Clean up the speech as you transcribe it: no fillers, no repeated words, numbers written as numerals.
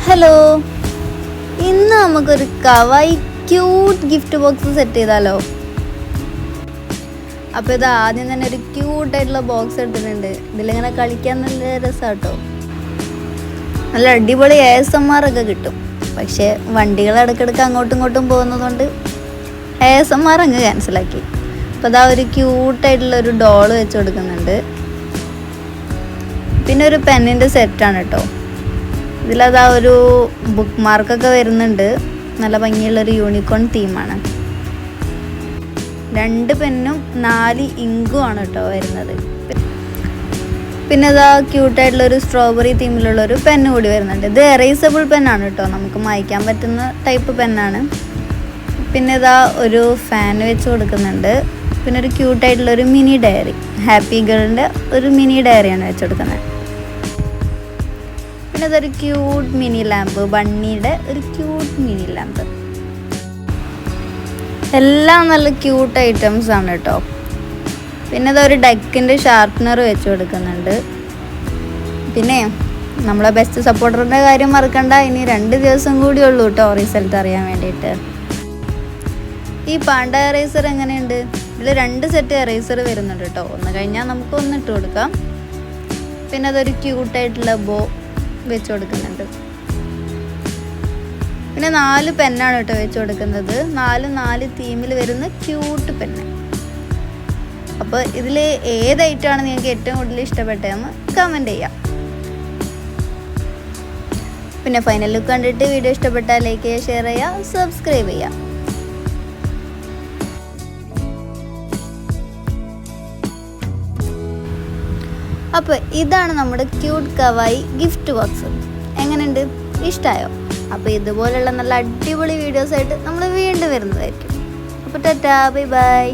Hello, ഇന്ന് നമുക്കൊരു കവായി cute gift box set ചെയ്താലോ. അപ്പോൾ ഇത് ആദ്യം തന്നെ ഒരു ക്യൂട്ടായിട്ടുള്ള ബോക്സ് എടുത്തിട്ടുണ്ട്. ഇതിലിങ്ങനെ കളിക്കാൻ നല്ല രസമാട്ടോ. നല്ല അടിപൊളി ASMR ഒക്കെ കിട്ടും. പക്ഷേ വണ്ടികൾ ഇടയ്ക്കിടയ്ക്ക് അങ്ങോട്ടും ഇങ്ങോട്ടും പോകുന്നതുകൊണ്ട് ASMR അങ്ങ് ക്യാൻസലാക്കി. അപ്പോൾ ഇതാ ഒരു ക്യൂട്ടായിട്ടുള്ളൊരു ഡോള് വെച്ച് കൊടുക്കുന്നുണ്ട്. പിന്നെ ഒരു പെന്നിൻ്റെ സെറ്റാണ് കേട്ടോ. ഇതിലതാ ഒരു ബുക്ക് മാർക്കൊക്കെ വരുന്നുണ്ട്. നല്ല ഭംഗിയുള്ളൊരു യൂണിക്കോൺ തീമാണ്. 2 പെന്നും 4 ഇങ്കും ആണ് കേട്ടോ വരുന്നത്. പിന്നെ ഇതാ ക്യൂട്ടായിട്ടുള്ളൊരു സ്ട്രോബെറി തീമിലുള്ളൊരു പെന്ന് കൂടി വരുന്നുണ്ട്. ഇത് എറേസബിൾ പെന്നാണ് കേട്ടോ, നമുക്ക് മായ്ക്കാൻ പറ്റുന്ന ടൈപ്പ് പെന്നാണ്. പിന്നെ ഇതാ ഒരു ഫാൻ വെച്ച് കൊടുക്കുന്നുണ്ട്. പിന്നെ ഒരു ക്യൂട്ടായിട്ടുള്ളൊരു മിനി ഡയറി, ഹാപ്പി ഗേളിൻ്റെ ഒരു മിനി ഡയറിയാണ് വെച്ച് കൊടുക്കുന്നത്. പിന്നെ ഇതൊരു ക്യൂട്ട് മിനി ലാമ്പ്, ബണ്ണിയുടെ ഒരു ക്യൂട്ട് മിനി ലാമ്പ്. എല്ലാം നല്ല ക്യൂട്ട് ഐറ്റംസ് ആണ് കേട്ടോ. പിന്നെ ഇതൊരു ഡെക്കിൻ്റെ ഷാർപ്പ്നർ വെച്ച് കൊടുക്കുന്നുണ്ട്. പിന്നെ നമ്മളെ ബെസ്റ്റ് സപ്പോർട്ടറിൻ്റെ കാര്യം മറക്കണ്ട. ഇനി 2 ദിവസം കൂടി ഉള്ളൂ കേട്ടോ റിസൾട്ട് അറിയാൻ വേണ്ടിയിട്ട്. ഈ പാണ്ട എറേസർ എങ്ങനെയുണ്ട്? ഇതിൽ 2 സെറ്റ് എറേസർ വരുന്നുണ്ട് കേട്ടോ. ഒന്ന് കഴിഞ്ഞാൽ നമുക്ക് ഒന്നിട്ട് കൊടുക്കാം. പിന്നെ അതൊരു ക്യൂട്ടായിട്ടുള്ള ബോ വെച്ച് കൊടുക്കുന്നുണ്ട്. പിന്നെ 4 പെന്നാണ് കേട്ടോ വെച്ച് കൊടുക്കുന്നത്. 4 തീമിൽ വരുന്ന ക്യൂട്ട് പെന്ന്. അപ്പോൾ ഇതിൽ ഏതായിട്ടാണ് നിങ്ങൾക്ക് ഏറ്റവും കൂടുതൽ ഇഷ്ടപ്പെട്ടതെന്ന് കമൻറ്റ് ചെയ്യാം. പിന്നെ ഫൈനൽ ലുക്ക് കണ്ടിട്ട് വീഡിയോ ഇഷ്ടപ്പെട്ടാൽ ലൈക്ക് ചെയ്യുക, ഷെയർ ചെയ്യുക, സബ്സ്ക്രൈബ് ചെയ്യുക. അപ്പോൾ ഇതാണ് നമ്മുടെ ക്യൂട്ട് കവായി ഗിഫ്റ്റ് ബോക്സ്. എങ്ങനെയുണ്ട്? ഇഷ്ടമായോ? അപ്പോൾ ഇതുപോലുള്ള നല്ല അടിപൊളി വീഡിയോസായിട്ട് നമ്മൾ വീണ്ടും വരുന്നതായിരിക്കും. അപ്പോൾ ടാറ്റാ, ബൈ ബൈ.